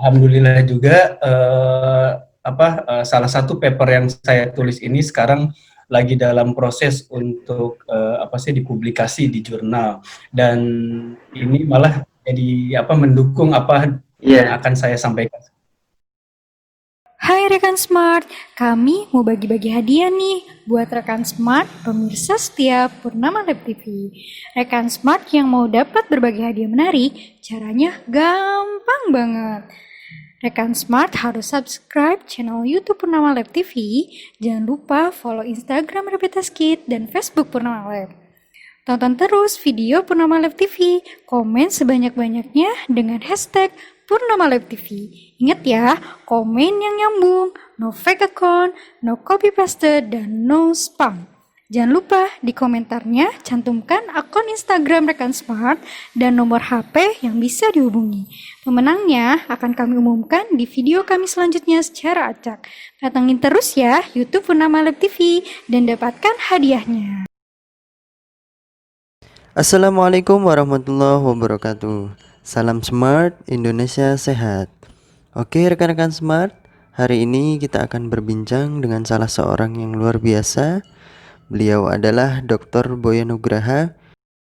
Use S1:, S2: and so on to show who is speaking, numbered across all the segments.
S1: Alhamdulillah juga salah satu paper yang saya tulis ini sekarang lagi dalam proses untuk dipublikasi di jurnal, dan ini malah jadi mendukung apa yang akan saya sampaikan.
S2: Hai rekan Smart, kami mau bagi-bagi hadiah nih buat rekan Smart pemirsa setia Purnama Lab TV. Rekan Smart yang mau dapat berbagi hadiah menarik, caranya gampang banget. Rekan Smart harus subscribe channel YouTube Purnama Lab TV. Jangan lupa follow Instagram Repetas Kid dan Facebook Purnama Lab. Tonton terus video Purnama Lab TV, komen sebanyak-banyaknya dengan hashtag Purnama Lab TV. Ingat ya, komen yang nyambung, no fake account, no copy paste, dan no spam. Jangan lupa di komentarnya cantumkan akun Instagram rekan Smart dan nomor HP yang bisa dihubungi. Pemenangnya akan kami umumkan di video kami selanjutnya secara acak. Pantengin terus ya YouTube Purnama Lab TV dan dapatkan hadiahnya.
S3: Assalamualaikum warahmatullahi wabarakatuh. Salam Smart, Indonesia sehat. Oke rekan-rekan Smart, hari ini kita akan berbincang dengan salah seorang yang luar biasa. Beliau adalah Dr. Boya Nugraha.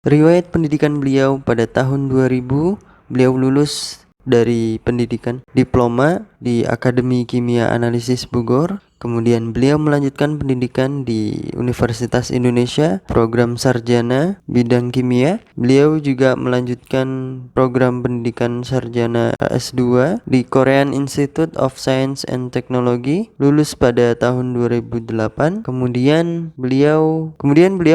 S3: Riwayat pendidikan beliau pada tahun 2000, beliau lulus dari pendidikan diploma di Akademi Kimia Analisis Bogor. Kemudian beliau melanjutkan pendidikan di Universitas Indonesia, program sarjana bidang kimia. Beliau juga melanjutkan program pendidikan sarjana S2 di Korean Institute of Science and Technology, lulus pada tahun 2008. Kemudian beliau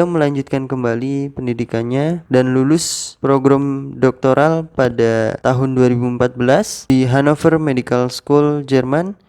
S3: melanjutkan kembali pendidikannya dan lulus program doktoral pada tahun 2014 di Hannover Medical School, Jerman,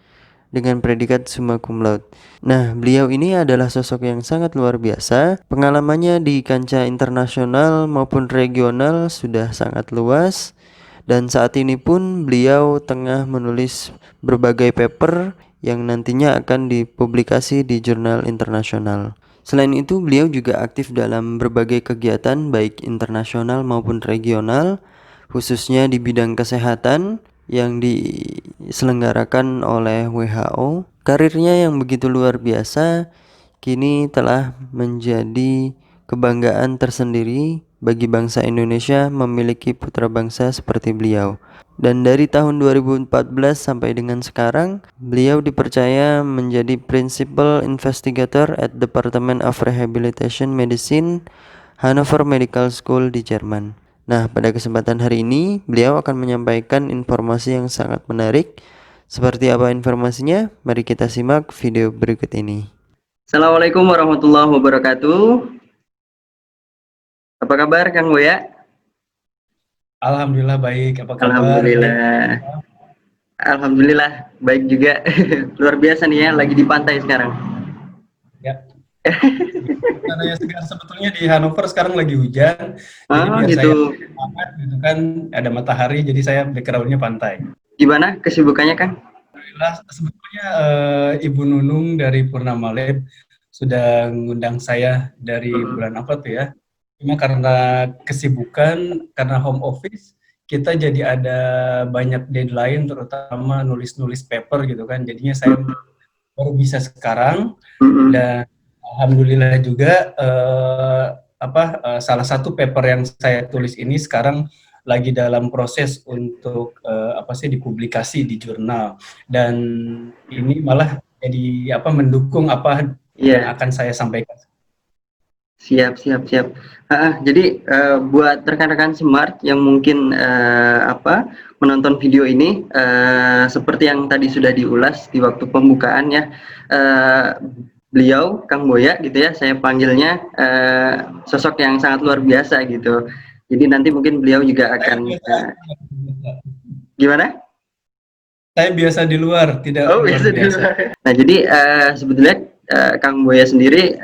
S3: dengan predikat summa cum laude. Nah, beliau ini adalah sosok yang sangat luar biasa. Pengalamannya di kancah internasional maupun regional sudah sangat luas, dan saat ini pun beliau tengah menulis berbagai paper yang nantinya akan dipublikasi di jurnal internasional. Selain itu, beliau juga aktif dalam berbagai kegiatan baik internasional maupun regional, khususnya di bidang kesehatan yang diselenggarakan oleh WHO. Karirnya yang begitu luar biasa kini telah menjadi kebanggaan tersendiri bagi bangsa Indonesia memiliki putra bangsa seperti beliau. Dan dari tahun 2014 sampai dengan sekarang, beliau dipercaya menjadi Principal Investigator at Department of Rehabilitation Medicine, Hannover Medical School di Jerman. Nah, pada kesempatan hari ini, beliau akan menyampaikan informasi yang sangat menarik. Seperti apa informasinya? Mari kita simak video berikut ini.
S4: Assalamualaikum warahmatullahi wabarakatuh. Apa kabar Kang Boya?
S1: Alhamdulillah baik, apa kabar?
S4: Alhamdulillah baik juga. Luar biasa nih ya, lagi di pantai sekarang.
S1: Ya. Karena segar, sebetulnya di Hannover sekarang lagi hujan, jadi biar
S4: gitu.
S1: Saya hangat gitu kan, ada matahari, jadi saya backgroundnya pantai.
S4: Gimana kesibukannya Kang?
S1: Alhamdulillah, sebetulnya Ibu Nunung dari Purnama Lab sudah mengundang saya dari bulan apa tuh ya. Cuma karena kesibukan, karena home office, kita jadi ada banyak deadline, terutama nulis-nulis paper gitu kan. Jadinya saya baru bisa sekarang, dan alhamdulillah juga salah satu paper yang saya tulis ini sekarang lagi dalam proses untuk dipublikasi di jurnal, dan ini malah jadi mendukung apa yang akan saya sampaikan.
S4: Siap. Jadi buat rekan-rekan Smart yang mungkin menonton video ini, seperti yang tadi sudah diulas di waktu pembukaan ya, beliau Kang Boya gitu ya, saya panggilnya sosok yang sangat luar biasa gitu. Jadi nanti mungkin beliau juga akan gimana?
S1: Saya biasa di luar, tidak
S4: biasa di luar. Nah, jadi sebetulnya Kang Boya sendiri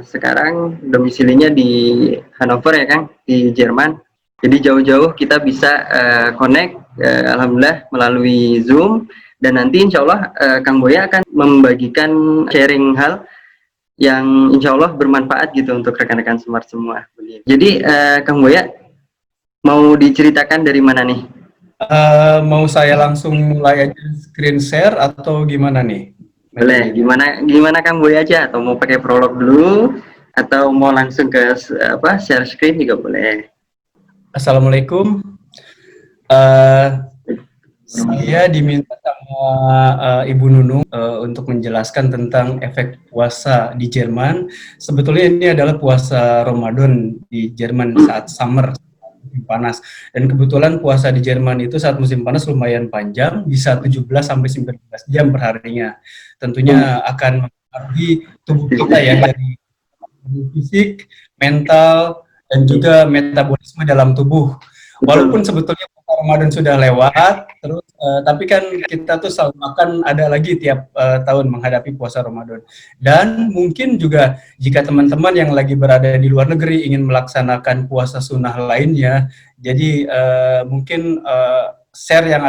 S4: sekarang domisilinya di Hannover ya Kang, di Jerman. Jadi jauh-jauh kita bisa connect, alhamdulillah melalui Zoom, dan nanti insya Allah Kang Boya akan membagikan sharing hal yang insya Allah bermanfaat gitu untuk rekan-rekan Smart semua. Jadi Kang Boya mau diceritakan dari mana nih
S1: Mau saya langsung mulai aja screen share atau gimana nih
S4: Boleh,
S1: metodenya?
S4: gimana Kang Boy aja, atau mau pakai prolog dulu, atau mau langsung ke share screen juga boleh.
S1: Assalamualaikum. Eh, saya diminta sama Ibu Nunung untuk menjelaskan tentang efek puasa di Jerman. Sebetulnya ini adalah puasa Ramadan di Jerman saat summer, musim panas. Dan kebetulan puasa di Jerman itu saat musim panas lumayan panjang, bisa 17 sampai 19 jam per harinya. Tentunya akan mempengaruhi tubuh kita ya, dari fisik, mental, dan juga metabolisme dalam tubuh. Walaupun
S4: Betul.
S1: sebetulnya Ramadan sudah lewat, terus tapi kan kita tuh selalu akan ada lagi tiap tahun menghadapi puasa Ramadan. Dan mungkin juga jika teman-teman yang lagi berada di luar negeri ingin melaksanakan puasa sunnah lainnya, jadi mungkin share yang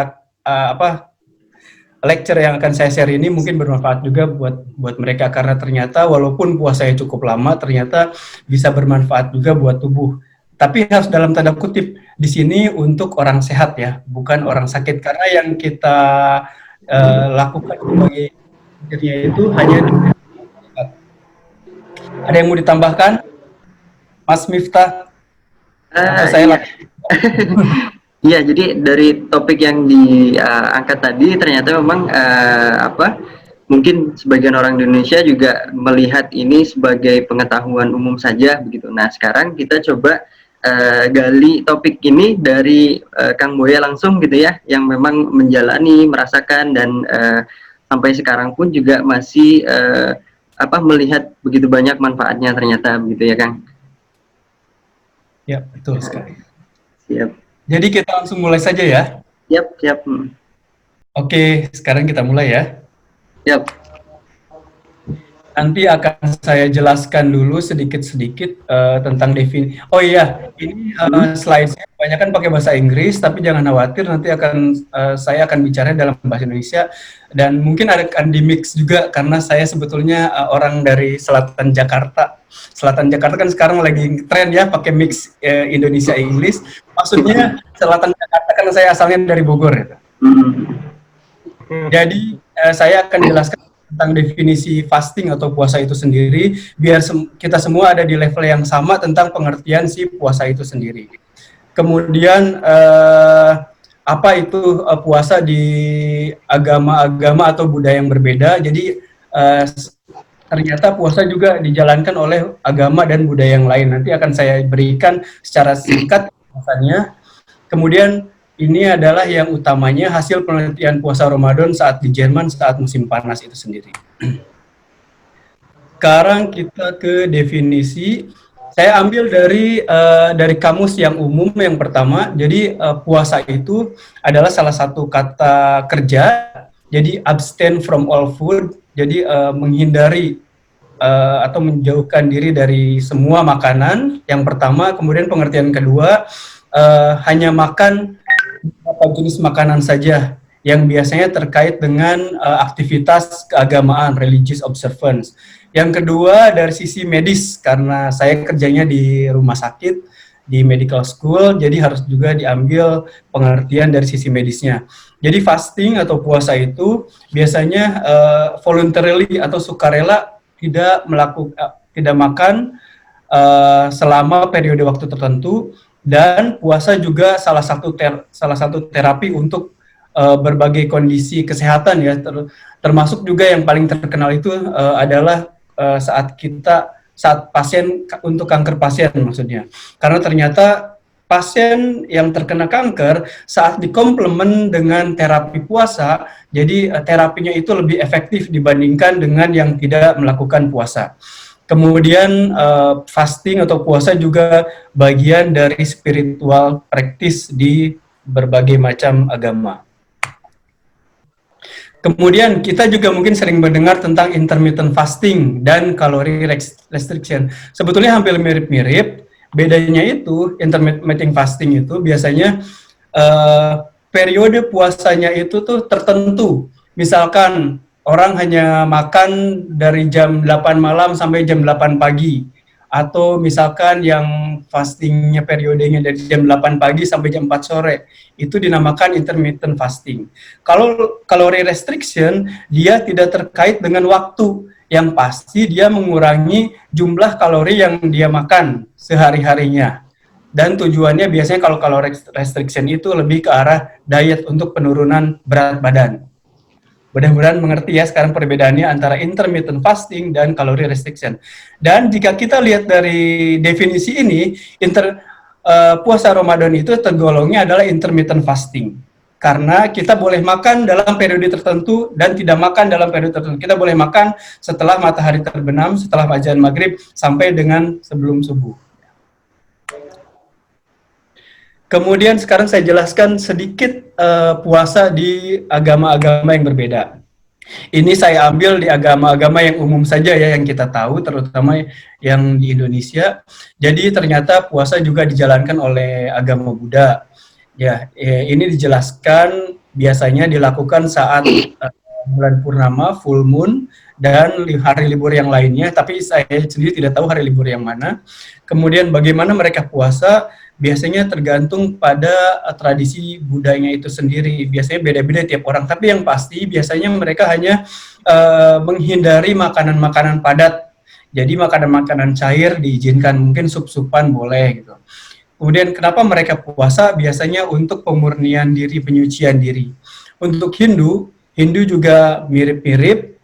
S1: lecture yang akan saya share ini mungkin bermanfaat juga buat mereka, karena ternyata walaupun puasanya cukup lama, ternyata bisa bermanfaat juga buat tubuh. Tapi harus dalam tanda kutip di sini untuk orang sehat ya, bukan orang sakit, karena yang kita lakukan sebagai pikirnya itu hanya sehat. Ada yang mau ditambahkan, Mas Miftah? Atau saya
S4: Iya.
S1: langsung?
S4: Iya, jadi dari topik yang diangkat tadi ternyata memang mungkin sebagian orang Indonesia juga melihat ini sebagai pengetahuan umum saja begitu. Nah, sekarang kita coba gali topik ini dari Kang Boya langsung gitu ya, yang memang menjalani, merasakan, dan sampai sekarang pun juga masih melihat begitu banyak manfaatnya ternyata begitu ya, Kang.
S1: Ya, betul sekali.
S4: Siap.
S1: Jadi kita langsung mulai saja ya.
S4: Siap, siap.
S1: Oke, sekarang kita mulai ya.
S4: Siap.
S1: Nanti akan saya jelaskan dulu sedikit-sedikit tentang definisi. Oh iya, ini slide-nya kebanyakan pakai bahasa Inggris, tapi jangan khawatir, nanti saya akan bicara dalam bahasa Indonesia, dan mungkin akan di-mix juga, karena saya sebetulnya orang dari Selatan Jakarta. Selatan Jakarta kan sekarang lagi tren ya, pakai mix Indonesia Inggris. Maksudnya Selatan Jakarta karena saya asalnya dari Bogor ya. Jadi saya akan jelaskan tentang definisi fasting atau puasa itu sendiri, biar kita semua ada di level yang sama tentang pengertian si puasa itu sendiri. Kemudian apa itu puasa di agama-agama atau budaya yang berbeda. Jadi ternyata puasa juga dijalankan oleh agama dan budaya yang lain. Nanti akan saya berikan secara singkat puasanya. Kemudian ini adalah yang utamanya hasil penelitian puasa Ramadan saat di Jerman saat musim panas itu sendiri. Sekarang kita ke definisi. Saya ambil dari kamus yang umum yang pertama. Jadi puasa itu adalah salah satu kata kerja. Jadi abstain from all food. Jadi menghindari atau menjauhkan diri dari semua makanan. Yang pertama, kemudian pengertian kedua, hanya makan beberapa jenis makanan saja yang biasanya terkait dengan aktivitas keagamaan, religious observance. Yang kedua dari sisi medis, karena saya kerjanya di rumah sakit, di medical school, jadi harus juga diambil pengertian dari sisi medisnya. Jadi fasting atau puasa itu biasanya voluntarily atau sukarela tidak makan selama periode waktu tertentu. Dan puasa juga salah satu terapi untuk berbagai kondisi kesehatan ya, termasuk juga yang paling terkenal itu adalah saat pasien untuk kanker pasien maksudnya. Karena ternyata pasien yang terkena kanker saat dikomplement dengan terapi puasa, jadi terapinya itu lebih efektif dibandingkan dengan yang tidak melakukan puasa. Kemudian fasting atau puasa juga bagian dari spiritual practice di berbagai macam agama. Kemudian kita juga mungkin sering mendengar tentang intermittent fasting dan calorie restriction. Sebetulnya hampir mirip-mirip, bedanya itu intermittent fasting itu biasanya periode puasanya itu tuh tertentu. Misalkan orang hanya makan dari jam 8 malam sampai jam 8 pagi. atau misalkan yang fastingnya periodenya dari jam 8 pagi sampai jam 4 sore, itu dinamakan intermittent fasting. Kalau kalori restriction, dia tidak terkait dengan waktu, yang pasti dia mengurangi jumlah kalori yang dia makan sehari-harinya. Dan tujuannya biasanya kalau kalori restriction itu lebih ke arah diet untuk penurunan berat badan. Mudah-mudahan mengerti ya sekarang perbedaannya antara intermittent fasting dan kalori restriction. Dan jika kita lihat dari definisi ini, puasa Ramadan itu tergolongnya adalah intermittent fasting. Karena kita boleh makan dalam periode tertentu dan tidak makan dalam periode tertentu. Kita boleh makan setelah matahari terbenam, setelah azan maghrib, sampai dengan sebelum subuh. Kemudian sekarang saya jelaskan sedikit puasa di agama-agama yang berbeda. Ini saya ambil di agama-agama yang umum saja ya, yang kita tahu, terutama yang di Indonesia. Jadi ternyata puasa juga dijalankan oleh agama Buddha. Ya, ini dijelaskan biasanya dilakukan saat bulan purnama, full moon, dan hari libur yang lainnya, tapi saya sendiri tidak tahu hari libur yang mana. Kemudian bagaimana mereka puasa, biasanya tergantung pada tradisi budayanya itu sendiri. Biasanya beda-beda tiap orang, tapi yang pasti biasanya mereka hanya menghindari makanan-makanan padat. Jadi makanan-makanan cair diizinkan, mungkin sup-supan boleh gitu. Kemudian kenapa mereka puasa? Biasanya untuk pemurnian diri, penyucian diri. Untuk Hindu juga mirip-mirip,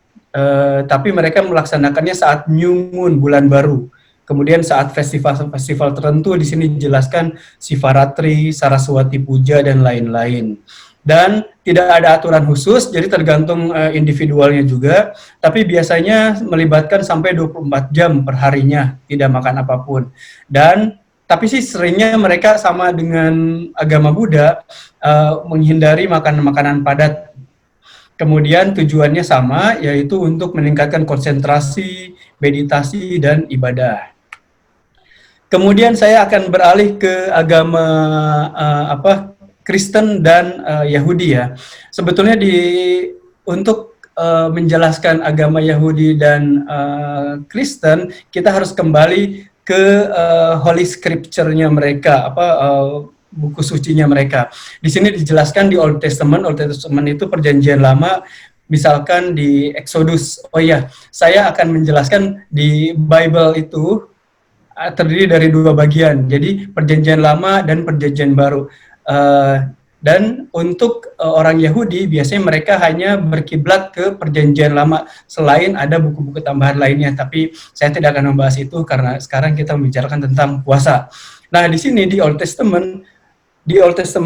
S1: tapi mereka melaksanakannya saat New Moon, bulan baru. Kemudian saat festival-festival tertentu, di sini dijelaskan Sivaratri, Saraswati Puja, dan lain-lain. Dan tidak ada aturan khusus, jadi tergantung individualnya juga, tapi biasanya melibatkan sampai 24 jam per harinya, tidak makan apapun. Dan tapi sih seringnya mereka sama dengan agama Buddha, menghindari makanan-makanan padat. Kemudian tujuannya sama, yaitu untuk meningkatkan konsentrasi, meditasi, dan ibadah. Kemudian saya akan beralih ke agama Kristen dan Yahudi ya. Sebetulnya untuk menjelaskan agama Yahudi dan Kristen, kita harus kembali ke Holy Scripture-nya mereka, buku sucinya mereka. Di sini dijelaskan di Old Testament itu perjanjian lama, misalkan di Exodus. Oh iya, saya akan menjelaskan di Bible itu terdiri dari dua bagian, jadi perjanjian lama dan perjanjian baru. Dan untuk orang Yahudi biasanya mereka hanya berkiblat ke perjanjian lama, selain ada buku-buku tambahan lainnya, tapi saya tidak akan membahas itu karena sekarang kita membicarakan tentang puasa. Nah, di sini di Old Testament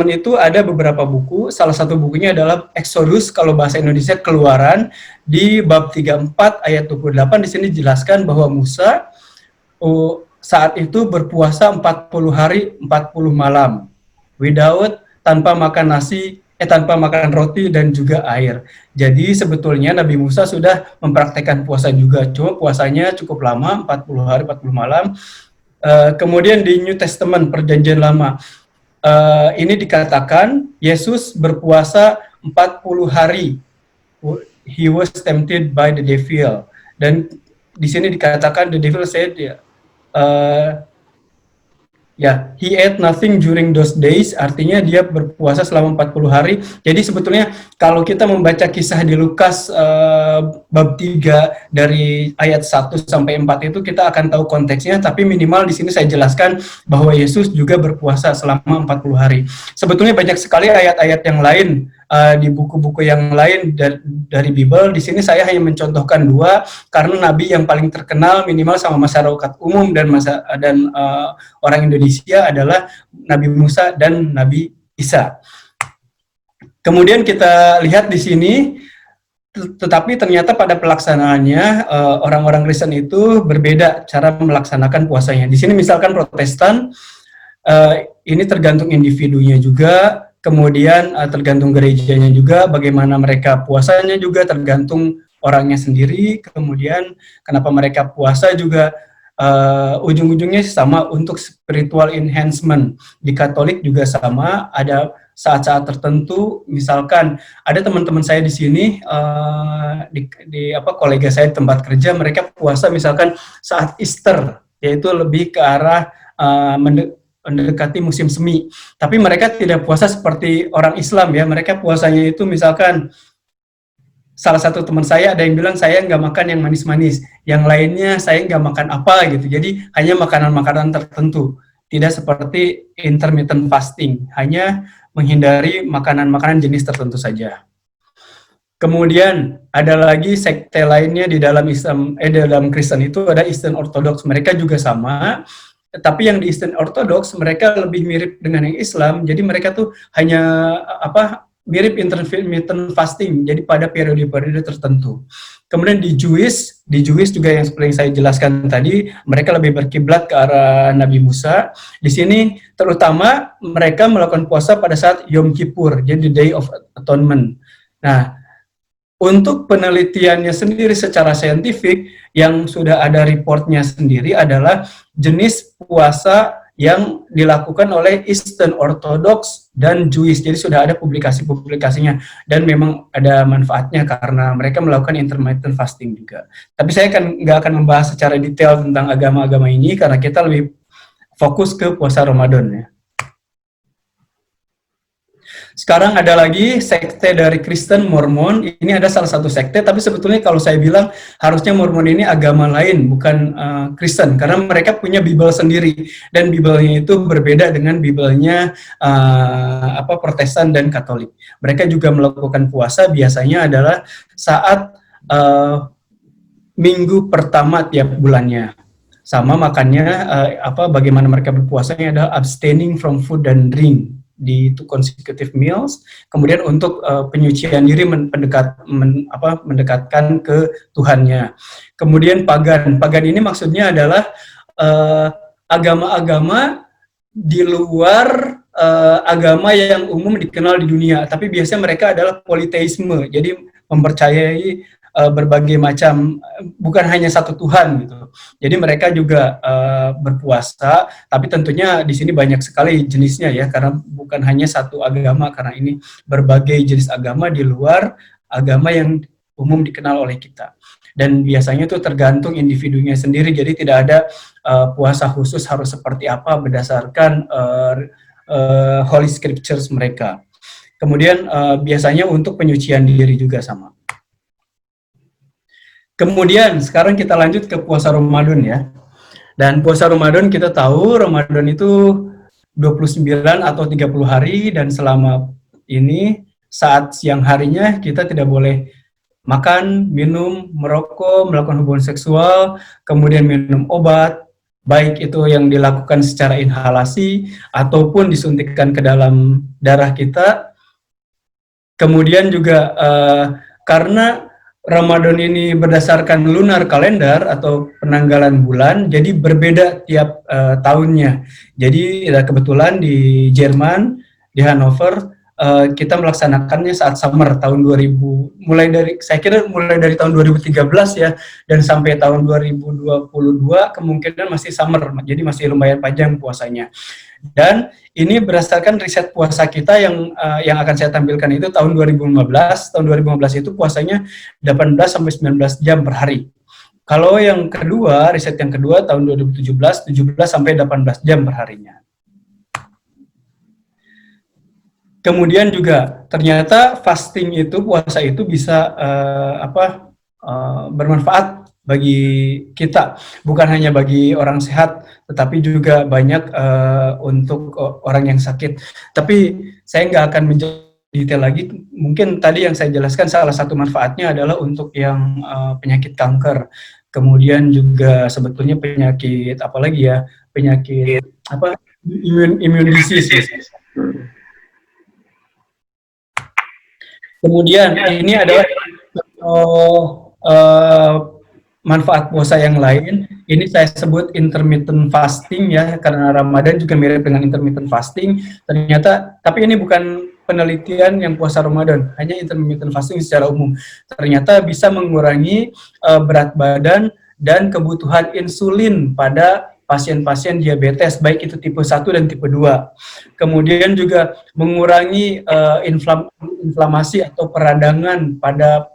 S1: itu ada beberapa buku. Salah satu bukunya adalah Exodus, kalau bahasa Indonesia Keluaran, di bab 34 ayat 28. Di sini dijelaskan bahwa Musa saat itu berpuasa 40 hari 40 malam tanpa makan nasi, tanpa makan roti dan juga air. Jadi sebetulnya Nabi Musa sudah mempraktekkan puasa juga, cuma puasanya cukup lama, 40 hari 40 malam. Kemudian di New Testament, perjanjian lama, ini dikatakan Yesus berpuasa 40 hari. He was tempted by the devil. Dan di sini dikatakan the devil said, he ate nothing during those days, artinya dia berpuasa selama 40 hari. Jadi sebetulnya kalau kita membaca kisah di Lukas bab 3 dari ayat 1 sampai 4 itu kita akan tahu konteksnya, tapi minimal di sini saya jelaskan bahwa Yesus juga berpuasa selama 40 hari. Sebetulnya banyak sekali ayat-ayat yang lain di buku-buku yang lain dari Bible. Di sini saya hanya mencontohkan dua karena nabi yang paling terkenal minimal sama masyarakat umum dan orang Indonesia adalah Nabi Musa dan Nabi Isa. Kemudian kita lihat di sini, tetapi ternyata pada pelaksanaannya orang-orang Kristen itu berbeda cara melaksanakan puasanya. Di sini misalkan Protestan, ini tergantung individunya juga. Kemudian tergantung gerejanya juga, bagaimana mereka puasanya juga tergantung orangnya sendiri. Kemudian kenapa mereka puasa juga ujung-ujungnya sama untuk spiritual enhancement. Di Katolik juga sama, ada saat-saat tertentu, misalkan ada teman-teman saya di sini, kolega saya di tempat kerja, mereka puasa misalkan saat Easter. yaitu lebih ke arah mendekati musim semi. Tapi mereka tidak puasa seperti orang Islam ya, mereka puasanya itu misalkan salah satu teman saya ada yang bilang saya nggak makan yang manis-manis, yang lainnya saya nggak makan apa gitu. Jadi hanya makanan-makanan tertentu, tidak seperti intermittent fasting, hanya menghindari makanan-makanan jenis tertentu saja. Kemudian ada lagi sekte lainnya di dalam Islam, dalam Kristen itu ada Eastern Orthodox. Mereka juga sama, tapi yang di Eastern Orthodox mereka lebih mirip dengan yang Islam. Jadi mereka tuh hanya mirip intermittent fasting, jadi pada periode-periode tertentu. Kemudian di Jewish juga yang seperti yang saya jelaskan tadi, mereka lebih berkiblat ke arah Nabi Musa. Di sini terutama mereka melakukan puasa pada saat Yom Kippur, jadi Day of Atonement. Nah, untuk penelitiannya sendiri secara saintifik, yang sudah ada reportnya sendiri adalah jenis puasa yang dilakukan oleh Eastern Orthodox dan Jewish. Jadi sudah ada publikasi-publikasinya dan memang ada manfaatnya karena mereka melakukan intermittent fasting juga. Tapi saya nggak akan membahas secara detail tentang agama-agama ini karena kita lebih fokus ke puasa Ramadan ya. Sekarang ada lagi sekte dari Kristen Mormon. Ini ada salah satu sekte, tapi sebetulnya kalau saya bilang harusnya Mormon ini agama lain, bukan Kristen, karena mereka punya Bible sendiri dan Bible-nya itu berbeda dengan Bible-nya Protestan dan Katolik. Mereka juga melakukan puasa biasanya adalah saat minggu pertama tiap bulannya. Sama makannya bagaimana mereka berpuasanya adalah abstaining from food and drink di two consecutive meals, kemudian untuk penyucian diri mendekatkan ke Tuhannya. Kemudian pagan ini maksudnya adalah agama-agama di luar agama yang umum dikenal di dunia, tapi biasanya mereka adalah politeisme, jadi mempercayai berbagai macam, bukan hanya satu Tuhan gitu. Jadi mereka juga berpuasa, tapi tentunya di sini banyak sekali jenisnya ya, karena bukan hanya satu agama, karena ini berbagai jenis agama di luar agama yang umum dikenal oleh kita. Dan biasanya itu tergantung individunya sendiri, jadi tidak ada puasa khusus harus seperti apa berdasarkan Holy Scriptures mereka. Kemudian biasanya untuk penyucian diri juga sama. Kemudian sekarang kita lanjut ke puasa Ramadan ya. Dan puasa Ramadan kita tahu Ramadan itu 29 atau 30 hari dan selama ini saat siang harinya kita tidak boleh makan, minum, merokok, melakukan hubungan seksual, kemudian minum obat, baik itu yang dilakukan secara inhalasi ataupun disuntikkan ke dalam darah kita. Kemudian juga karena Ramadan ini berdasarkan lunar kalender atau penanggalan bulan, jadi berbeda tiap tahunnya. Jadi kebetulan di Jerman, di Hannover, kita melaksanakannya saat summer tahun 2000, mulai dari tahun 2013 ya, dan sampai tahun 2022 kemungkinan masih summer, jadi masih lumayan panjang puasanya. Dan ini berdasarkan riset puasa kita yang akan saya tampilkan itu tahun 2015. Tahun 2015 itu puasanya 18 sampai 19 jam per hari. Kalau yang kedua, riset yang kedua tahun 2017, 17 sampai 18 jam per harinya. Kemudian juga ternyata fasting itu, puasa itu bisa bermanfaat bagi kita, bukan hanya bagi orang sehat, tetapi juga banyak untuk orang yang sakit. Tapi saya nggak akan menjadi detail lagi. Mungkin tadi yang saya jelaskan salah satu manfaatnya adalah untuk yang penyakit kanker. Kemudian juga sebetulnya penyakit apalagi ya, penyakit immune disease. Kemudian ini adalah manfaat puasa yang lain. Ini saya sebut intermittent fasting ya, karena Ramadan juga mirip dengan intermittent fasting. Ternyata, tapi ini bukan penelitian yang puasa Ramadan, hanya intermittent fasting secara umum. Ternyata bisa mengurangi berat badan dan kebutuhan insulin pada pasien-pasien diabetes, baik itu tipe 1 dan tipe 2. Kemudian juga mengurangi inflamasi atau peradangan pada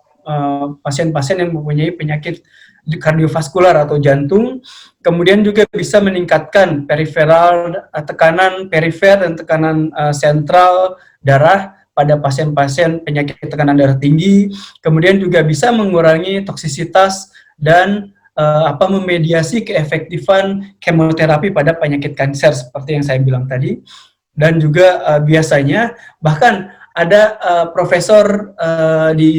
S1: pasien-pasien yang mempunyai penyakit kardiovaskular atau jantung, kemudian juga bisa meningkatkan periferal, tekanan perifer dan tekanan sentral darah pada pasien-pasien penyakit tekanan darah tinggi, kemudian juga bisa mengurangi toksisitas dan memediasi keefektifan kemoterapi pada penyakit kanker seperti yang saya bilang tadi. Dan juga biasanya bahkan ada profesor di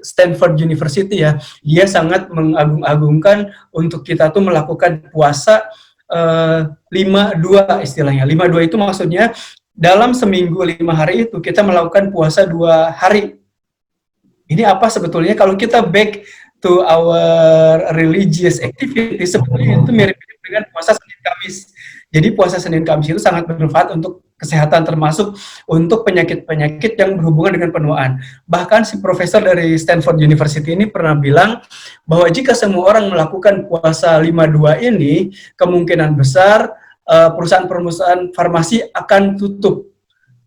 S1: Stanford University ya, dia sangat mengagung-agungkan untuk kita tuh melakukan puasa 5-2 istilahnya. 5-2 itu maksudnya dalam seminggu 5 hari itu kita melakukan puasa 2 hari. Ini apa sebetulnya kalau kita back to our religious activity, sebetulnya itu mirip-mirip dengan puasa Senin Kamis. Jadi puasa Senin Kamis itu sangat bermanfaat untuk kesehatan, termasuk untuk penyakit-penyakit yang berhubungan dengan penuaan. Bahkan si profesor dari Stanford University ini pernah bilang bahwa jika semua orang melakukan puasa 5-2 ini, kemungkinan besar perusahaan-perusahaan farmasi akan tutup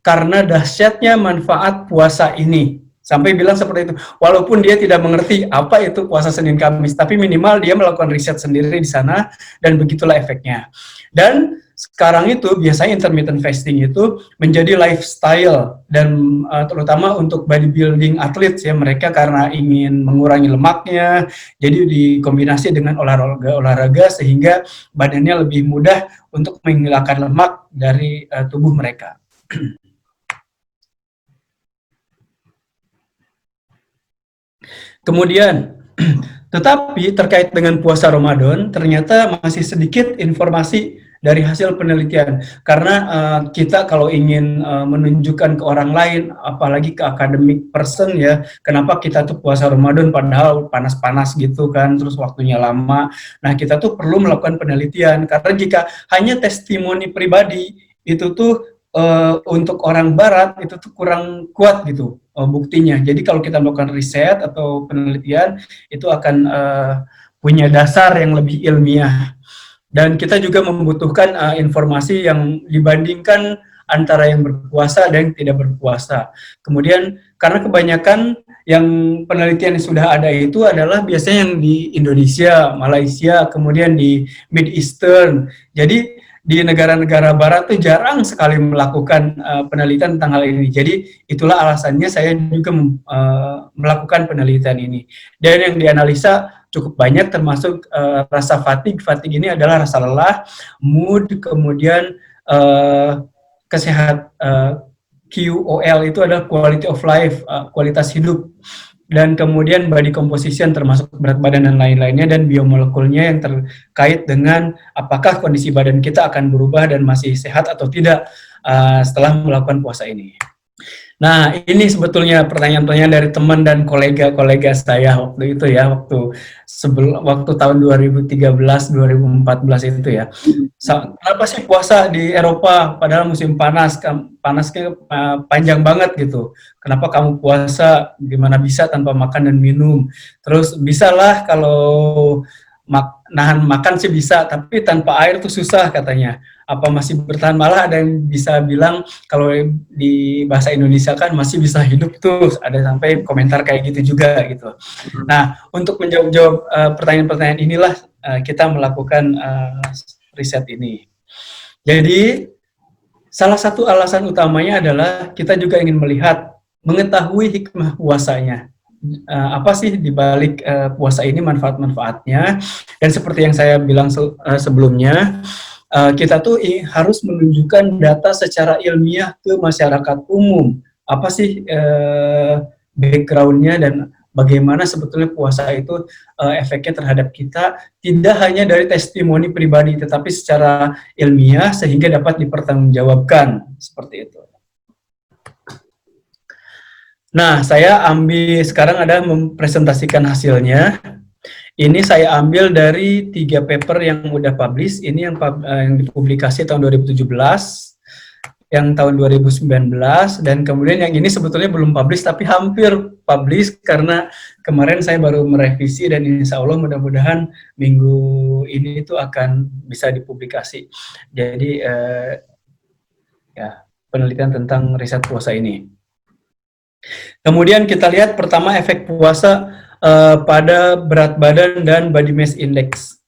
S1: karena dahsyatnya manfaat puasa ini. Sampai bilang seperti itu, walaupun dia tidak mengerti apa itu puasa Senin Kamis, tapi minimal dia melakukan riset sendiri di sana, dan begitulah efeknya. Dan sekarang itu biasanya intermittent fasting itu menjadi lifestyle, dan terutama untuk bodybuilding athletes ya, mereka karena ingin mengurangi lemaknya, jadi dikombinasi dengan olahraga sehingga badannya lebih mudah untuk menghilangkan lemak dari tubuh mereka. Kemudian, tetapi terkait dengan puasa Ramadan, ternyata masih sedikit informasi dari hasil penelitian. Karena kita kalau ingin menunjukkan ke orang lain, apalagi ke academic person ya, kenapa kita tuh puasa Ramadan padahal panas-panas gitu kan, terus waktunya lama. Nah, kita tuh perlu melakukan penelitian, karena jika hanya testimoni pribadi, itu tuh untuk orang barat itu tuh kurang kuat gitu buktinya. Jadi kalau kita melakukan riset atau penelitian itu akan punya dasar yang lebih ilmiah. Dan kita juga membutuhkan informasi yang dibandingkan antara yang berpuasa dan yang tidak berpuasa. Kemudian karena kebanyakan yang penelitian yang sudah ada itu adalah biasanya yang di Indonesia, Malaysia, kemudian di Mid Eastern. Jadi di negara-negara barat tuh jarang sekali melakukan penelitian tentang hal ini. Jadi itulah alasannya saya juga melakukan penelitian ini. Dan yang dianalisa cukup banyak, termasuk rasa fatigue. Fatigue ini adalah rasa lelah, mood, kemudian QOL itu adalah quality of life, kualitas hidup. Dan kemudian body composition termasuk berat badan dan lain-lainnya, dan biomolekulnya yang terkait dengan apakah kondisi badan kita akan berubah dan masih sehat atau tidak setelah melakukan puasa ini. Nah, ini sebetulnya pertanyaan-pertanyaan dari teman dan kolega-kolega saya waktu itu ya, waktu tahun 2013-2014 itu ya. Kenapa sih puasa di Eropa padahal musim panas, panasnya panjang banget gitu. Kenapa kamu puasa, gimana bisa tanpa makan dan minum? Terus bisalah kalau nahan makan sih bisa, tapi tanpa air tuh susah katanya. Apa masih bertahan, malah ada yang bisa bilang kalau di bahasa Indonesia kan masih bisa hidup tuh, ada sampai komentar kayak gitu juga gitu. Nah, untuk menjawab pertanyaan-pertanyaan inilah kita melakukan riset ini. Jadi salah satu alasan utamanya adalah kita juga ingin mengetahui hikmah puasanya. Apa sih dibalik puasa ini, manfaat-manfaatnya. Dan seperti yang saya bilang sebelumnya, kita tuh harus menunjukkan data secara ilmiah ke masyarakat umum. Apa sih background-nya dan bagaimana sebetulnya puasa itu efeknya terhadap kita, tidak hanya dari testimoni pribadi, tetapi secara ilmiah sehingga dapat dipertanggungjawabkan, seperti itu. Nah, saya sekarang ada mempresentasikan hasilnya. Ini saya ambil dari 3 paper yang udah publish. Ini yang dipublikasi tahun 2017, yang tahun 2019, dan kemudian yang ini sebetulnya belum publish tapi hampir publish karena kemarin saya baru merevisi, dan insya Allah mudah-mudahan minggu ini itu akan bisa dipublikasi. Jadi ya, penelitian tentang riset puasa ini. Kemudian kita lihat pertama efek puasa pada berat badan dan body mass index.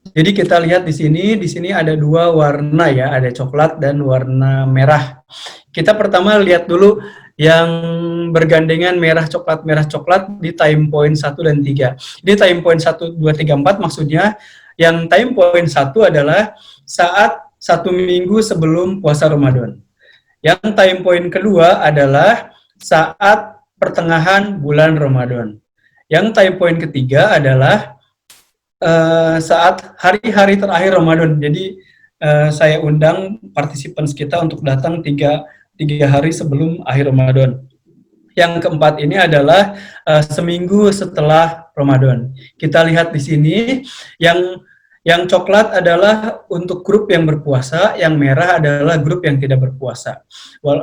S1: Jadi kita lihat di sini ada dua warna ya, ada coklat dan warna merah. Kita pertama lihat dulu yang bergandengan merah coklat di time point 1 dan 3. Ini time point 1, 2, 3, 4 maksudnya. Yang time point 1 adalah saat 1 minggu sebelum puasa Ramadan. Yang time point kedua adalah saat pertengahan bulan Ramadan. Yang time point ketiga adalah saat hari-hari terakhir Ramadan. Jadi saya undang participants kita untuk datang tiga hari sebelum akhir Ramadan. Yang keempat ini adalah seminggu setelah Ramadan. Kita lihat di sini yang coklat adalah untuk grup yang berpuasa, yang merah adalah grup yang tidak berpuasa.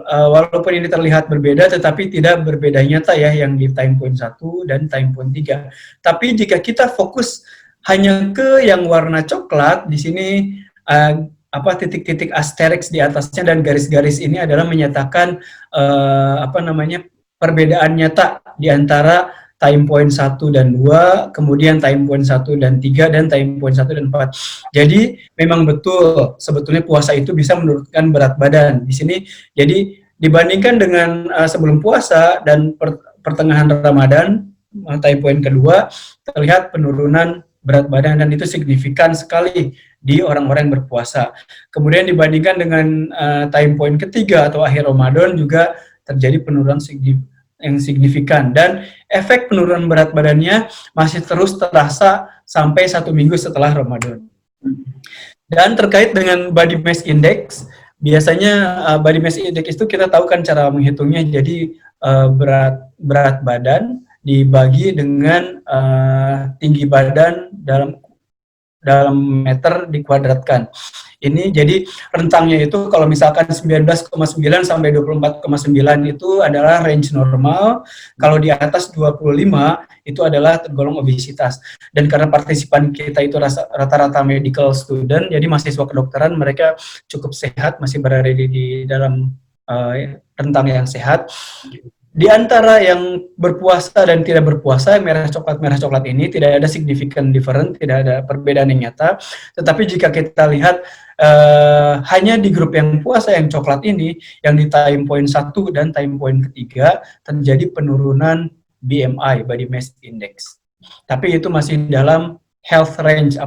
S1: Walaupun ini terlihat berbeda, tetapi tidak berbeda nyata ya yang di time point 1 dan time point 3. Tapi jika kita fokus hanya ke yang warna coklat, di sini titik-titik asterisk di atasnya dan garis-garis ini adalah menyatakan perbedaan nyata di antara time point 1 dan 2, kemudian time point 1 dan 3, dan time point 1 dan 4. Jadi memang betul sebetulnya puasa itu bisa menurunkan berat badan. Di sini jadi dibandingkan dengan sebelum puasa dan pertengahan Ramadan, time point kedua terlihat penurunan berat badan dan itu signifikan sekali di orang-orang yang berpuasa. Kemudian dibandingkan dengan time point ketiga atau akhir Ramadan juga terjadi penurunan yang signifikan dan efek penurunan berat badannya masih terus terasa sampai 1 minggu setelah Ramadan. Dan terkait dengan body mass index, biasanya body mass index itu kita tahu kan cara menghitungnya, jadi berat badan dibagi dengan tinggi badan dalam meter dikuadratkan. Ini jadi rentangnya itu kalau misalkan 19,9 sampai 24,9 itu adalah range normal. Kalau di atas 25 itu adalah tergolong obesitas. Dan karena partisipan kita itu rata-rata medical student, jadi mahasiswa kedokteran, mereka cukup sehat, masih berada di dalam rentang yang sehat. Di antara yang berpuasa dan tidak berpuasa, merah coklat ini tidak ada significant difference, tidak ada perbedaan yang nyata. Tetapi jika kita lihat hanya di grup yang puasa yang coklat ini, yang di time point 1 dan time point ketiga terjadi penurunan BMI, body mass index. Tapi itu masih dalam health range,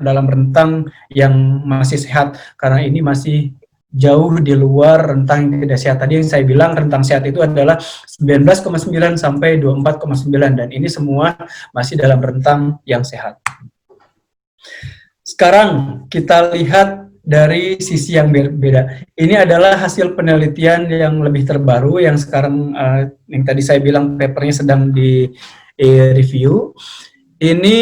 S1: dalam rentang yang masih sehat, karena ini masih jauh di luar rentang yang tidak sehat. Tadi yang saya bilang rentang sehat itu adalah 19,9 sampai 24,9 dan ini semua masih dalam rentang yang sehat. Sekarang kita lihat dari sisi yang berbeda. Ini adalah hasil penelitian yang lebih terbaru yang sekarang yang tadi saya bilang papernya sedang di review. Ini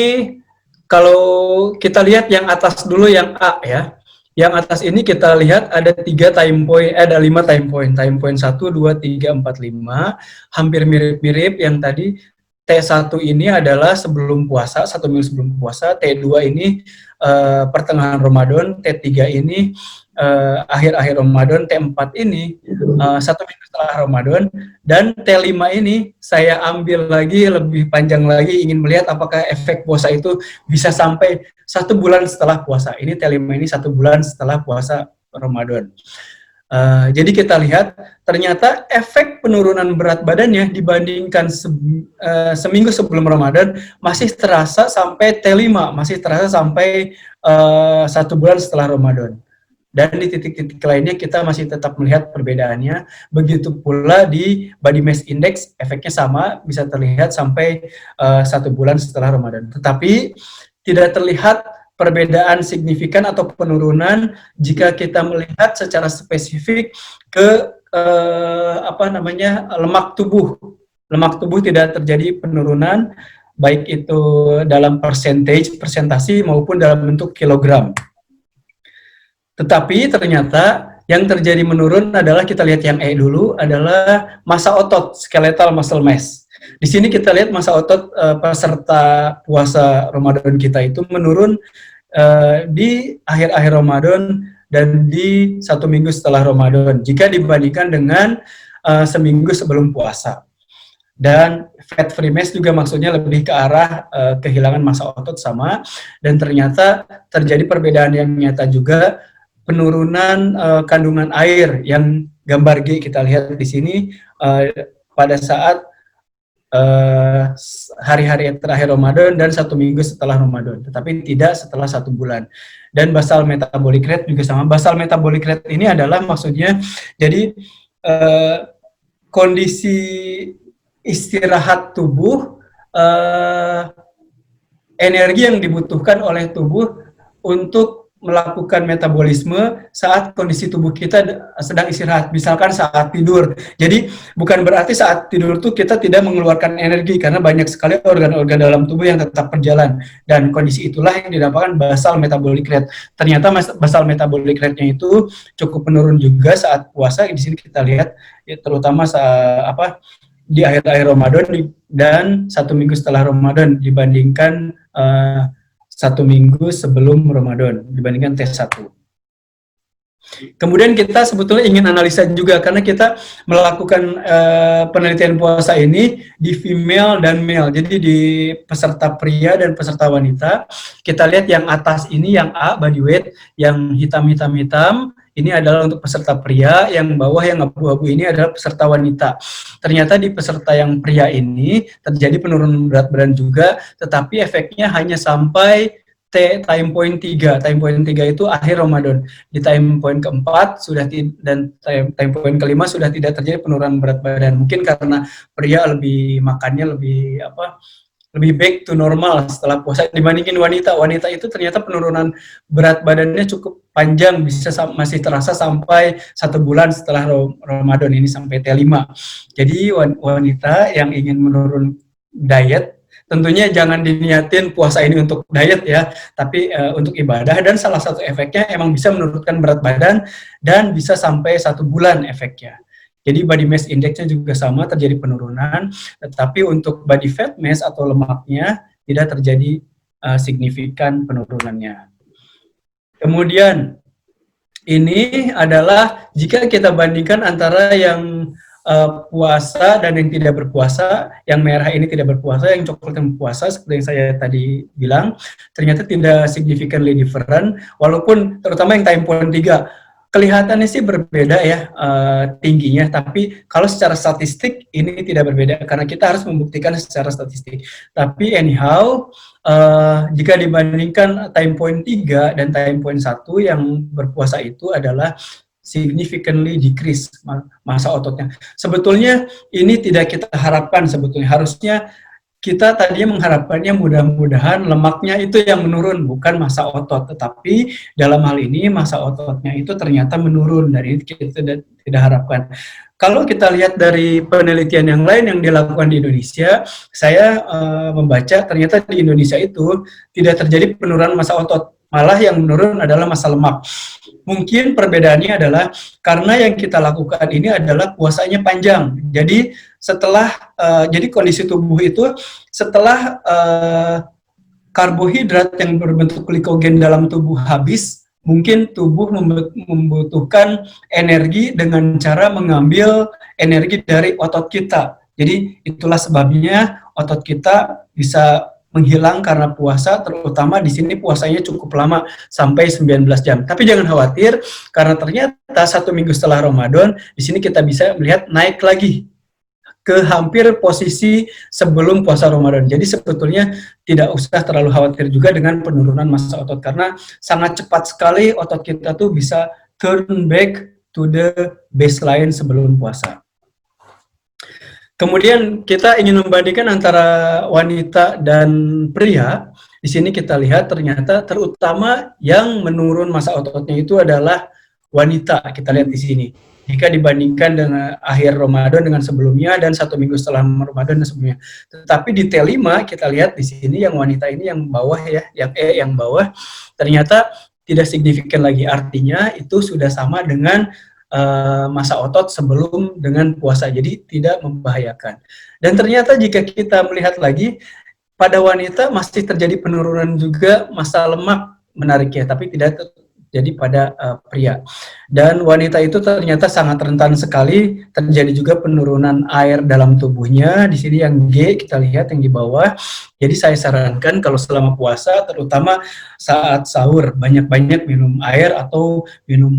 S1: kalau kita lihat yang atas dulu, yang A ya. Yang atas ini kita lihat ada 5 time point. Time point 1, 2, 3, 4, 5. Hampir mirip-mirip yang tadi. T1 ini adalah sebelum puasa, 1 minggu sebelum puasa. T2 ini pertengahan Ramadan. T3 ini akhir-akhir Ramadan. T4 ini 1 minggu setelah Ramadan. Dan T5 ini saya ambil lagi lebih panjang lagi, ingin melihat apakah efek puasa itu bisa sampai 1 bulan setelah puasa. Ini T5 ini 1 bulan setelah puasa Ramadan. Jadi kita lihat ternyata efek penurunan berat badannya dibandingkan seminggu sebelum Ramadan masih terasa sampai T5, masih terasa sampai 1 bulan setelah Ramadan. Dan di titik-titik lainnya kita masih tetap melihat perbedaannya. Begitu pula di body mass index, efeknya sama, bisa terlihat sampai 1 bulan setelah Ramadan. Tetapi tidak terlihat perbedaan signifikan atau penurunan jika kita melihat secara spesifik ke lemak tubuh. Lemak tubuh tidak terjadi penurunan, baik itu dalam persentasi maupun dalam bentuk kilogram. Tetapi ternyata yang terjadi menurun adalah, kita lihat yang E dulu, adalah massa otot, skeletal muscle mass. Di sini kita lihat massa otot peserta puasa Ramadan kita itu menurun di akhir-akhir Ramadan dan di 1 minggu setelah Ramadan jika dibandingkan dengan seminggu sebelum puasa. Dan fat free mass juga maksudnya lebih ke arah kehilangan massa otot sama, dan ternyata terjadi perbedaan yang nyata juga, penurunan kandungan air yang gambar G kita lihat di sini pada saat hari-hari terakhir Ramadan dan 1 minggu setelah Ramadan, tetapi tidak setelah 1 bulan. Dan basal metabolic rate juga sama. Basal metabolic rate ini adalah maksudnya jadi kondisi istirahat tubuh, energi yang dibutuhkan oleh tubuh untuk melakukan metabolisme saat kondisi tubuh kita sedang istirahat, misalkan saat tidur. Jadi bukan berarti saat tidur tuh kita tidak mengeluarkan energi, karena banyak sekali organ-organ dalam tubuh yang tetap berjalan, dan kondisi itulah yang dinamakan basal metabolic rate. Ternyata basal metabolic rate-nya itu cukup menurun juga saat puasa. Di sini kita lihat ya, terutama saat di akhir-akhir Ramadan dan 1 minggu setelah Ramadan dibandingkan 1 minggu sebelum Ramadan dibandingkan T1. Kemudian kita sebetulnya ingin analisa juga, karena kita melakukan penelitian puasa ini di female dan male. Jadi di peserta pria dan peserta wanita. Kita lihat yang atas ini yang A, body weight, yang hitam-hitam ini adalah untuk peserta pria, yang bawah yang abu-abu ini adalah peserta wanita. Ternyata di peserta yang pria ini terjadi penurunan berat badan juga, tetapi efeknya hanya sampai time point 3. Time point 3 itu akhir Ramadan. Di time point keempat sudah dan time point kelima sudah tidak terjadi penurunan berat badan. Mungkin karena pria lebih makannya lebih back to normal setelah puasa dibandingin wanita. Wanita itu ternyata penurunan berat badannya cukup panjang, bisa masih terasa sampai 1 bulan setelah Ramadan ini, sampai T5. Jadi wanita yang ingin menurun diet, tentunya jangan diniatin puasa ini untuk diet ya, tapi untuk ibadah, dan salah satu efeknya emang bisa menurunkan berat badan dan bisa sampai 1 bulan efeknya. Jadi body mass index-nya juga sama, terjadi penurunan, tetapi untuk body fat mass atau lemaknya tidak terjadi signifikan penurunannya. Kemudian ini adalah jika kita bandingkan antara yang puasa dan yang tidak berpuasa. Yang merah ini tidak berpuasa, yang coklat yang berpuasa, seperti yang saya tadi bilang, ternyata tidak significantly different, walaupun terutama yang time point 3 kelihatannya sih berbeda ya tingginya, tapi kalau secara statistik ini tidak berbeda, karena kita harus membuktikan secara statistik. Tapi anyhow, jika dibandingkan time point 3 dan time point 1, yang berpuasa itu adalah significantly decrease massa ototnya. Sebetulnya ini tidak kita harapkan, sebetulnya harusnya kita tadinya mengharapkannya mudah-mudahan lemaknya itu yang menurun, bukan massa otot. Tetapi dalam hal ini massa ototnya itu ternyata menurun, dari kita tidak harapkan. Kalau kita lihat dari penelitian yang lain yang dilakukan di Indonesia, saya membaca ternyata di Indonesia itu tidak terjadi penurunan massa otot, malah yang menurun adalah massa lemak. Mungkin perbedaannya adalah karena yang kita lakukan ini adalah puasanya panjang. Jadi setelah jadi kondisi tubuh itu setelah karbohidrat yang berbentuk glikogen dalam tubuh habis, mungkin tubuh membutuhkan energi dengan cara mengambil energi dari otot kita. Jadi itulah sebabnya otot kita bisa menghilang karena puasa, terutama di sini puasanya cukup lama, sampai 19 jam. Tapi jangan khawatir, karena ternyata 1 minggu setelah Ramadan, di sini kita bisa melihat naik lagi ke hampir posisi sebelum puasa Ramadan. Jadi sebetulnya tidak usah terlalu khawatir juga dengan penurunan massa otot, karena sangat cepat sekali otot kita tuh bisa turn back to the baseline sebelum puasa. Kemudian kita ingin membandingkan antara wanita dan pria. Di sini kita lihat ternyata terutama yang menurun massa ototnya itu adalah wanita. Kita lihat di sini. Jika dibandingkan dengan akhir Ramadan dengan sebelumnya dan 1 minggu setelah Ramadan dan sebelumnya. Tetapi di T5 kita lihat di sini yang wanita ini yang bawah ya, yang E yang bawah, ternyata tidak signifikan lagi. Artinya itu sudah sama dengan massa otot sebelum dengan puasa, jadi tidak membahayakan. Dan ternyata jika kita melihat lagi, pada wanita masih terjadi penurunan juga massa lemak, menarik ya, tapi jadi pada pria. Dan wanita itu ternyata sangat rentan sekali, terjadi juga penurunan air dalam tubuhnya. Di sini yang G kita lihat yang di bawah. Jadi saya sarankan kalau selama puasa, terutama saat sahur, banyak-banyak minum air atau minum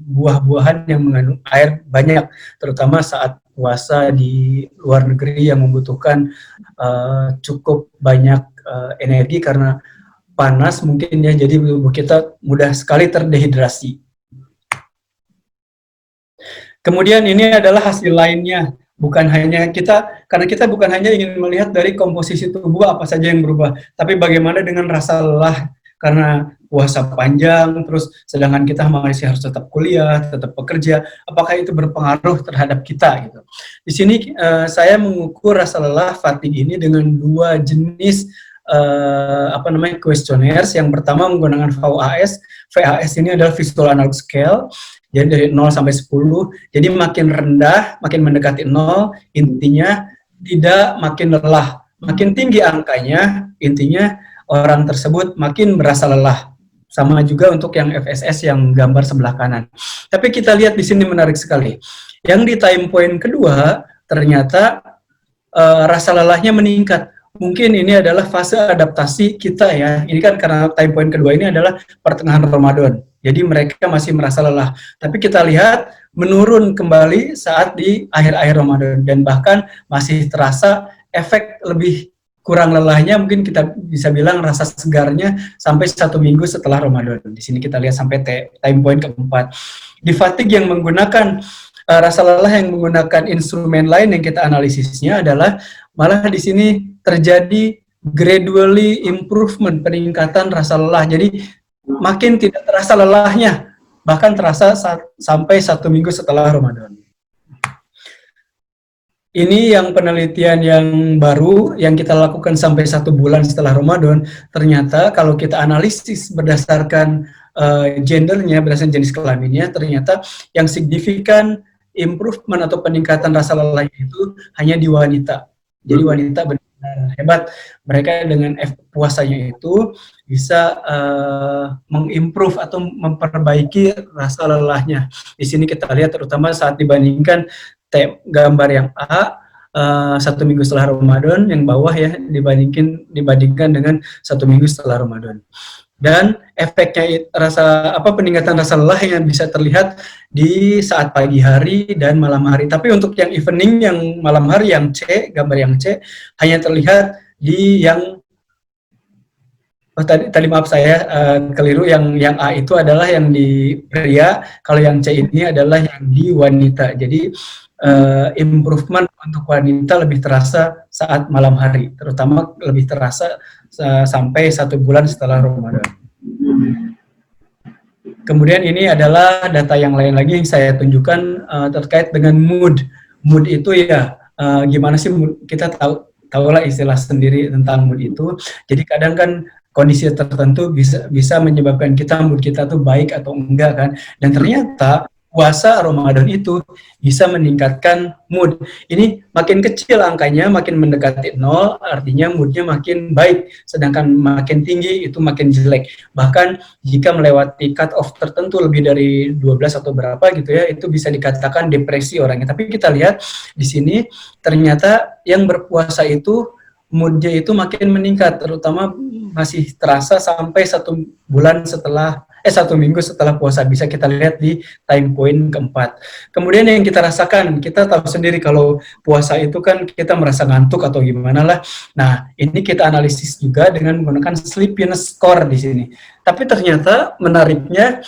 S1: buah-buahan yang mengandung air banyak, terutama saat puasa di luar negeri yang membutuhkan cukup banyak energi karena panas mungkin ya, jadi tubuh kita mudah sekali terdehidrasi. Kemudian ini adalah hasil lainnya, bukan hanya kita, karena kita bukan hanya ingin melihat dari komposisi tubuh apa saja yang berubah, tapi bagaimana dengan rasa lelah karena puasa panjang, terus sedangkan kita masih harus tetap kuliah, tetap bekerja, apakah itu berpengaruh terhadap kita gitu. Di sini saya mengukur rasa lelah fatigue ini dengan dua jenis questionnaires. Yang pertama menggunakan VAS. VAS ini adalah Visual Analog Scale. Jadi dari 0 sampai 10. Jadi makin rendah, makin mendekati 0, intinya tidak makin lelah. Makin tinggi angkanya, intinya orang tersebut makin berasa lelah. Sama juga untuk yang FSS yang gambar sebelah kanan. Tapi kita lihat di sini menarik sekali. Yang di time point kedua, ternyata rasa lelahnya meningkat. Mungkin ini adalah fase adaptasi kita ya. Ini kan karena time point kedua ini adalah pertengahan Ramadan. Jadi mereka masih merasa lelah. Tapi kita lihat menurun kembali saat di akhir-akhir Ramadan. Dan bahkan masih terasa efek lebih kurang lelahnya, mungkin kita bisa bilang rasa segarnya sampai 1 minggu setelah Ramadan. Di sini kita lihat sampai time point keempat. Di fatigue yang menggunakan rasa lelah yang menggunakan instrumen lain yang kita analisisnya adalah malah di sini terjadi gradually improvement, peningkatan rasa lelah. Jadi makin tidak terasa lelahnya, bahkan terasa sampai 1 minggu setelah Ramadan. Ini yang penelitian yang baru yang kita lakukan sampai 1 bulan setelah Ramadan. Ternyata kalau kita analisis berdasarkan gendernya, berdasarkan jenis kelaminnya, ternyata yang signifikan improvement atau peningkatan rasa lelah itu hanya di wanita. Jadi wanita benar-benar hebat. Mereka dengan puasanya itu bisa mengimprove atau memperbaiki rasa lelahnya. Di sini kita lihat terutama saat dibandingkan gambar yang A 1 minggu setelah Ramadan, yang bawah ya dibandingkan dengan 1 minggu setelah Ramadan. Dan efeknya peningkatan rasa lelah yang bisa terlihat di saat pagi hari dan malam hari. Tapi untuk yang evening, yang malam hari, yang C, gambar yang C hanya terlihat di yang tadi maaf saya keliru, yang A itu adalah yang di pria, kalau yang C ini adalah yang di wanita. Jadi improvement untuk wanita lebih terasa saat malam hari, terutama lebih terasa sampai 1 bulan setelah Ramadan. Kemudian ini adalah data yang lain lagi yang saya tunjukkan terkait dengan mood. Mood itu ya gimana sih mood? Kita tahulah istilah sendiri tentang mood itu. Jadi kadang kan kondisi tertentu bisa menyebabkan mood kita tuh baik atau enggak kan. Dan ternyata puasa Ramadan itu bisa meningkatkan mood. Ini makin kecil angkanya, makin mendekati 0, artinya moodnya makin baik. Sedangkan makin tinggi itu makin jelek. Bahkan jika melewati cut off tertentu lebih dari 12 atau berapa gitu ya, itu bisa dikatakan depresi orangnya. Tapi kita lihat di sini ternyata yang berpuasa itu moodnya itu makin meningkat, terutama masih terasa sampai 1 minggu setelah puasa. Bisa kita lihat di time point keempat. Kemudian yang kita rasakan, kita tahu sendiri kalau puasa itu kan kita merasa ngantuk atau gimana lah. Nah, ini kita analisis juga dengan menggunakan sleepiness score di sini. Tapi ternyata menariknya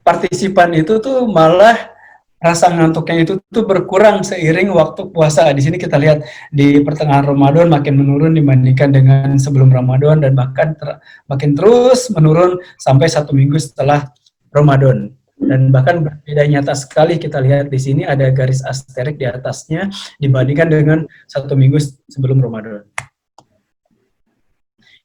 S1: partisipan itu tuh malah rasa ngantuknya itu tuh berkurang seiring waktu puasa. Di sini kita lihat di pertengahan Ramadan makin menurun dibandingkan dengan sebelum Ramadan, dan bahkan makin terus menurun sampai 1 minggu setelah Ramadan. Dan bahkan berbeda nyata sekali, kita lihat di sini ada garis asterik di atasnya dibandingkan dengan 1 minggu sebelum Ramadan.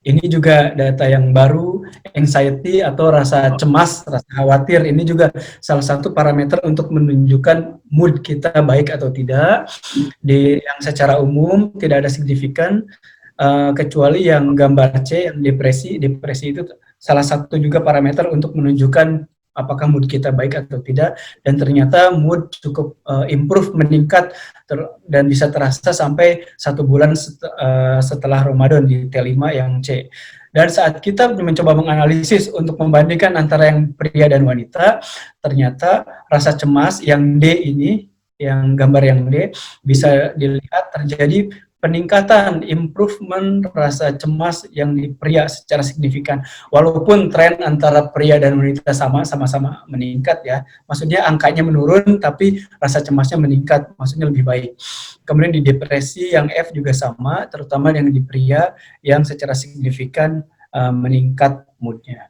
S1: Ini juga data yang baru, anxiety atau rasa cemas, rasa khawatir. Ini juga salah satu parameter untuk menunjukkan mood kita baik atau tidak. Yang secara umum tidak ada signifikan, kecuali yang gambar C, yang depresi. Depresi itu salah satu juga parameter untuk menunjukkan apakah mood kita baik atau tidak, dan ternyata mood cukup improve, meningkat, dan bisa terasa sampai 1 bulan setelah Ramadan di T5 yang C. Dan saat kita mencoba menganalisis untuk membandingkan antara yang pria dan wanita, ternyata rasa cemas yang D ini, yang gambar yang D, bisa dilihat terjadi peningkatan, improvement rasa cemas yang di pria secara signifikan. Walaupun tren antara pria dan wanita sama-sama meningkat ya. Maksudnya angkanya menurun tapi rasa cemasnya meningkat, maksudnya lebih baik. Kemudian di depresi yang F juga sama, terutama yang di pria yang secara signifikan meningkat moodnya.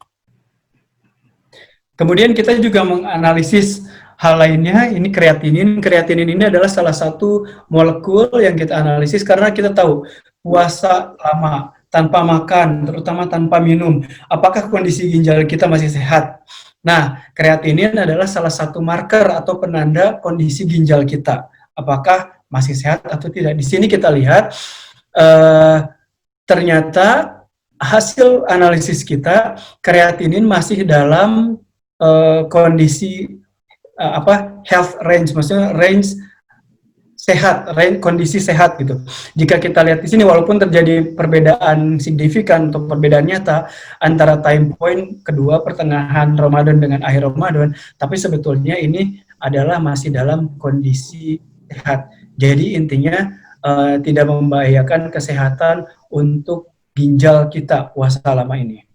S1: Kemudian kita juga menganalisis hal lainnya, ini kreatinin. Kreatinin ini adalah salah satu molekul yang kita analisis karena kita tahu puasa lama, tanpa makan, terutama tanpa minum, apakah kondisi ginjal kita masih sehat? Nah, kreatinin adalah salah satu marker atau penanda kondisi ginjal kita, apakah masih sehat atau tidak. Di sini kita lihat, ternyata hasil analisis kita, kreatinin masih dalam kondisi health range, maksudnya range sehat, kondisi sehat gitu. Jika kita lihat di sini, walaupun terjadi perbedaan signifikan atau perbedaan nyata antara time point kedua pertengahan Ramadan dengan akhir Ramadan, tapi sebetulnya ini adalah masih dalam kondisi sehat. Jadi intinya tidak membahayakan kesehatan untuk ginjal kita puasa lama ini.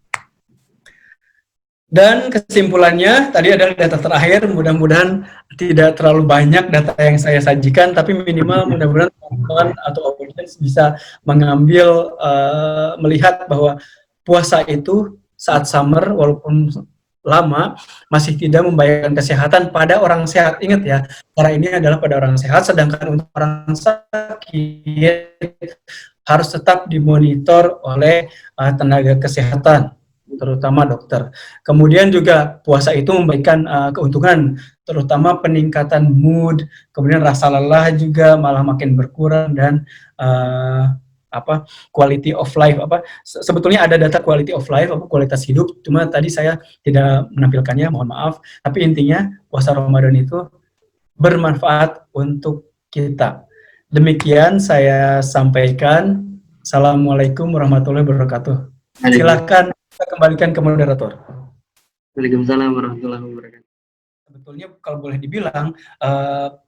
S1: Dan kesimpulannya, tadi adalah data terakhir, mudah-mudahan tidak terlalu banyak data yang saya sajikan, tapi minimal mudah-mudahan teman-teman atau audiens bisa mengambil, melihat bahwa puasa itu saat summer, walaupun lama, masih tidak membahayakan kesehatan pada orang sehat. Ingat ya, cara ini adalah pada orang sehat, sedangkan untuk orang sakit harus tetap dimonitor oleh tenaga kesehatan, terutama dokter. Kemudian juga puasa itu memberikan keuntungan, terutama peningkatan mood, kemudian rasa lelah juga malah makin berkurang, dan quality of life, sebetulnya ada data quality of life, kualitas hidup, cuma tadi saya tidak menampilkannya, mohon maaf. Tapi intinya puasa Ramadan itu bermanfaat untuk kita. Demikian saya sampaikan. Assalamualaikum warahmatullahi wabarakatuh. Silakan kita kembalikan ke moderator.
S4: Waalaikumsalam warahmatullahi wabarakatuh.
S1: Sebetulnya kalau boleh dibilang,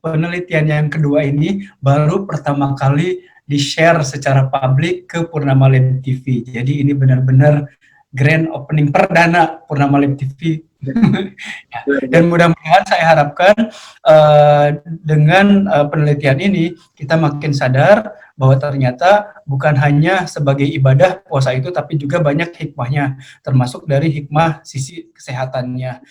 S1: penelitian yang kedua ini baru pertama kali di-share secara publik ke Purnama Lab TV. Jadi ini benar-benar grand opening perdana Purnama Lab TV. Dan mudah-mudahan saya harapkan dengan penelitian ini kita makin sadar bahwa ternyata bukan hanya sebagai ibadah puasa itu, tapi juga banyak hikmahnya, termasuk dari hikmah sisi kesehatannya.